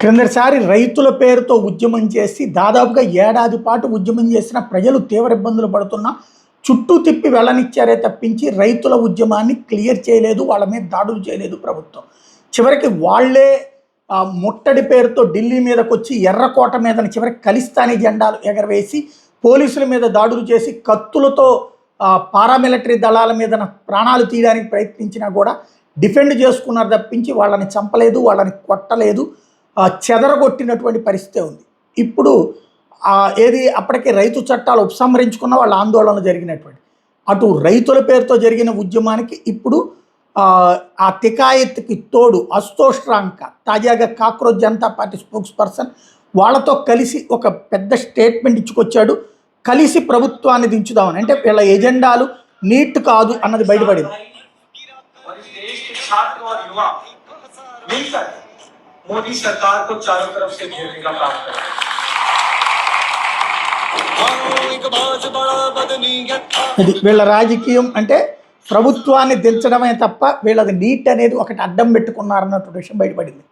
క్రిందటిసారి రైతుల పేరుతో ఉద్యమం చేసి దాదాపుగా ఏడాది పాటు ఉద్యమం చేసిన ప్రజలు తీవ్ర ఇబ్బందులు పడుతున్నా చుట్టూ తిప్పి వెళ్ళనిచ్చారే తప్పించి రైతుల ఉద్యమాన్ని క్లియర్ చేయలేదు, వాళ్ళ మీద దాడులు చేయలేదు ప్రభుత్వం. చివరికి వాళ్ళే ముట్టడి పేరుతో ఢిల్లీ మీదకి వచ్చి ఎర్రకోట మీద చివరికి ఖలిస్తానీ జెండాలు ఎగరవేసి పోలీసుల మీద దాడులు చేసి కత్తులతో పారామిలిటరీ దళాల మీద ప్రాణాలు తీయడానికి ప్రయత్నించినా కూడా డిఫెండ్ చేసుకున్నారు తప్పించి వాళ్ళని చంపలేదు, వాళ్ళని కొట్టలేదు, చెదరగొట్టినటువంటి పరిస్థితి ఉంది. ఇప్పుడు ఏది అప్పటికే రైతు చట్టాలు ఉపసంహరించుకున్న వాళ్ళ ఆందోళన జరిగినటువంటి అటు రైతుల పేరుతో జరిగిన ఉద్యమానికి ఇప్పుడు ఆ తికాయత్కి తోడు అశుతోష్ రాంక తాజాగా cockroach Janata party spokes person వాళ్ళతో కలిసి ఒక పెద్ద స్టేట్మెంట్ ఇచ్చుకొచ్చాడు. కలిసి ప్రభుత్వాన్ని దించుదామని, అంటే వీళ్ళ ఎజెండాలు నీట్ కాదు అన్నది బయటపడింది. मोदी सरकार को चारों तरफ से घेरने का काम करें। ఇది వీళ్ళ రాజకీయం, అంటే ప్రభుత్వాన్ని దించడమే తప్ప వీళ్ళది నీట్ అనేది ఒకటి అడ్డం పెట్టుకున్నారన్నటువంటి విషయం బయటపడింది.